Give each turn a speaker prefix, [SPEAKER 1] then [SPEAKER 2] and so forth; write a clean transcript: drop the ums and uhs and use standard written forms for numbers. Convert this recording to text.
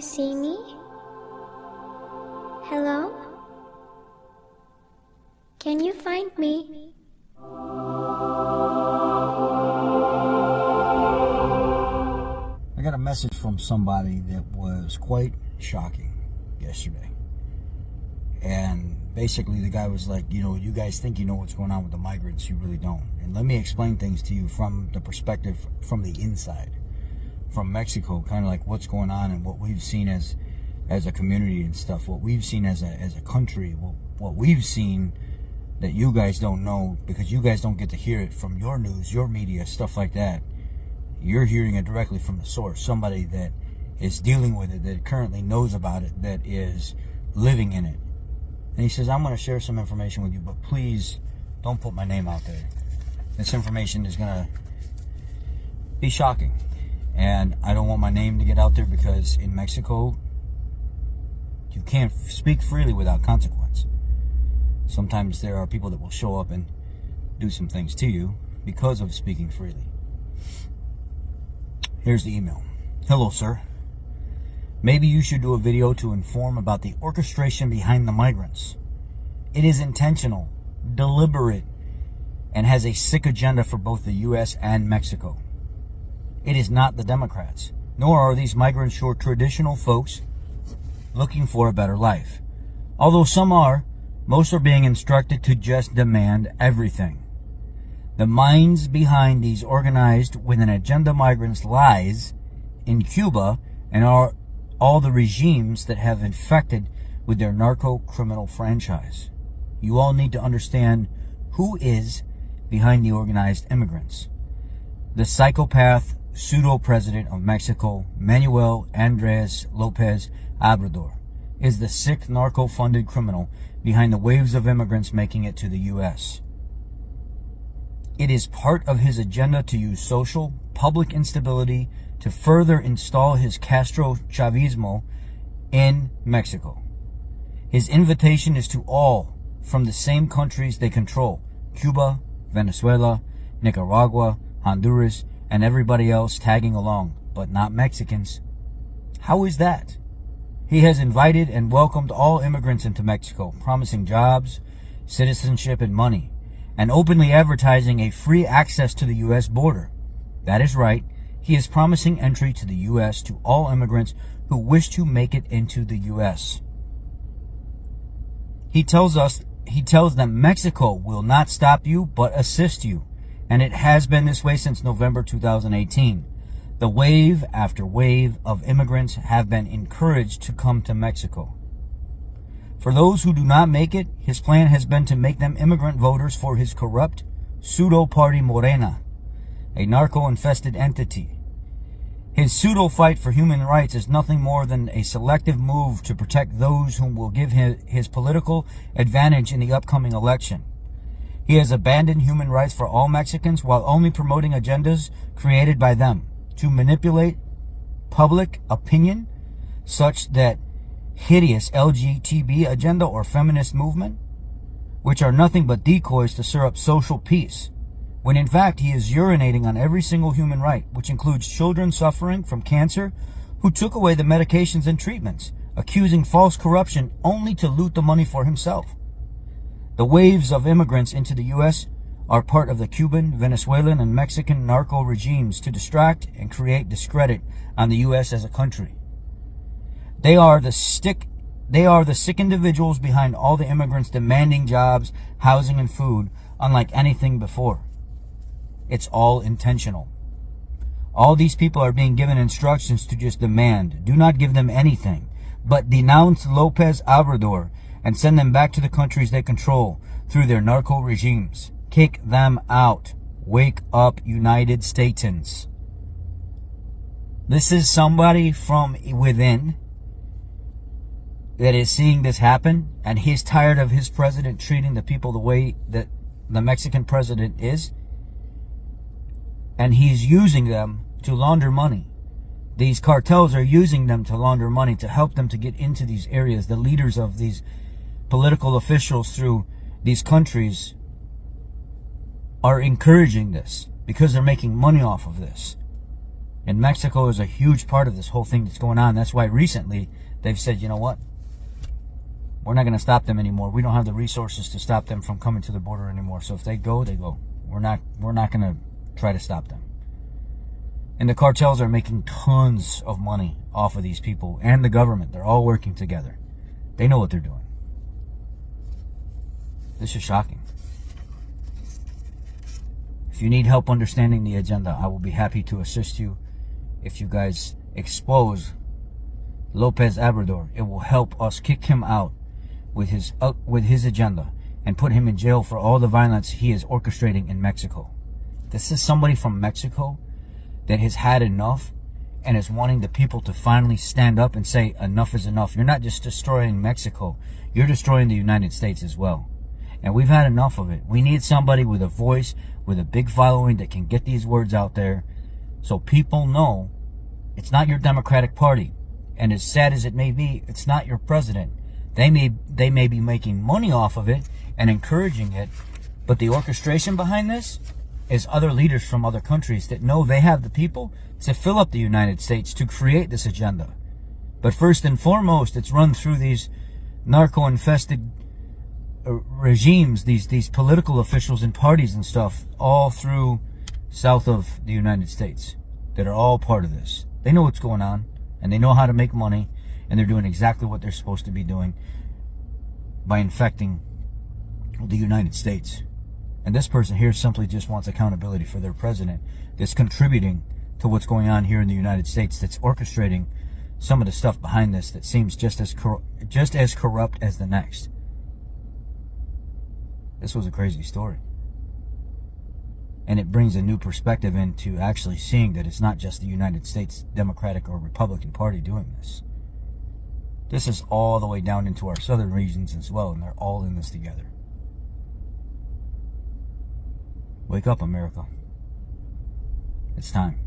[SPEAKER 1] see me? Hello? Can you find me?
[SPEAKER 2] I got a message from somebody that was quite shocking yesterday. And basically the guy was like, you guys think you know what's going on with the migrants, you really don't. And let me explain things to you from the perspective from the inside, from Mexico, kind of like what's going on and what we've seen as a community and stuff, what we've seen as a country, what we've seen that you guys don't know because you guys don't get to hear it from your news, your media, stuff like that. You're hearing it directly from the source, somebody that is dealing with it, that currently knows about it, that is living in it. And he says, I'm going to share some information with you, but please don't put my name out there. This information is going to be shocking. And I don't want my name to get out there because in Mexico, you can't speak freely without consequence. Sometimes there are people that will show up and do some things to you because of speaking freely. Here's the email. Hello, sir. Maybe you should do a video to inform about the orchestration behind the migrants. It is intentional, deliberate, and has a sick agenda for both the U.S. and Mexico. It is not the Democrats, nor are these migrants your traditional folks looking for a better life. Although some are, most are being instructed to just demand everything. The minds behind these organized with an agenda migrants lies in Cuba and are all the regimes that have infected with their narco criminal franchise. You all need to understand who is behind the organized immigrants. The psychopath pseudo-president of Mexico, Manuel Andres Lopez Obrador, is the sick narco-funded criminal behind the waves of immigrants making it to the U.S. It is part of his agenda to use social, public instability to further install his Castro Chavismo in Mexico. His invitation is to all from the same countries they control: Cuba, Venezuela, Nicaragua, Honduras, and everybody else tagging along, but not Mexicans. How is that? He has invited and welcomed all immigrants into Mexico, promising jobs, citizenship, and money, and openly advertising a free access to the U.S. border. That is right. He is promising entry to the U.S. to all immigrants who wish to make it into the U.S. He tells them Mexico will not stop you, but assist you. And it has been this way since November 2018. The wave after wave of immigrants have been encouraged to come to Mexico. For those who do not make it, his plan has been to make them immigrant voters for his corrupt pseudo-party Morena, a narco-infested entity. His pseudo-fight for human rights is nothing more than a selective move to protect those whom will give his political advantage in the upcoming election. He has abandoned human rights for all Mexicans while only promoting agendas created by them to manipulate public opinion, such that hideous LGBT agenda or feminist movement, which are nothing but decoys to stir up social peace, when in fact he is urinating on every single human right, which includes children suffering from cancer who took away the medications and treatments, accusing false corruption only to loot the money for himself. The waves of immigrants into the U.S. are part of the Cuban, Venezuelan, and Mexican narco regimes to distract and create discredit on the U.S. as a country. They are the sick individuals behind all the immigrants demanding jobs, housing, and food, unlike anything before. It's all intentional. All these people are being given instructions to just demand. Do not give them anything, but denounce Lopez Obrador and send them back to the countries they control through their narco regimes. Kick them out. Wake up, United Statens. This is somebody from within that is seeing this happen, and he's tired of his president treating the people the way that the Mexican president is, and he's using them to launder money. These cartels are using them to launder money to help them to get into these areas. The leaders of these political officials through these countries are encouraging this because they're making money off of this. And Mexico is a huge part of this whole thing that's going on. That's why recently they've said, you know what? We're not going to stop them anymore. We don't have the resources to stop them from coming to the border anymore. So if they go, they go. We're not going to try to stop them. And the cartels are making tons of money off of these people and the government. They're all working together. They know what they're doing. This is shocking. If you need help understanding the agenda, I will be happy to assist you. If you guys expose Lopez Obrador, it will help us kick him out with his agenda and put him in jail for all the violence he is orchestrating in Mexico. This is somebody from Mexico that has had enough and is wanting the people to finally stand up and say enough is enough. You're not just destroying Mexico, you're destroying the United States as well. And we've had enough of it. We need somebody with a voice, with a big following that can get these words out there so people know it's not your Democratic Party. And as sad as it may be, it's not your president. They may be making money off of it and encouraging it, but the orchestration behind this is other leaders from other countries that know they have the people to fill up the United States to create this agenda. But first and foremost, it's run through these narco-infested regimes, these political officials and parties and stuff, all through south of the United States that are all part of this. They know what's going on, and they know how to make money, and they're doing exactly what they're supposed to be doing by infecting the United States. And this person here simply just wants accountability for their president that's contributing to what's going on here in the United States, that's orchestrating some of the stuff behind this that seems just as corrupt as the next. This was a crazy story. And it brings a new perspective into actually seeing that it's not just the United States Democratic or Republican Party doing this. This is all the way down into our southern regions as well, and they're all in this together. Wake up, America. It's time.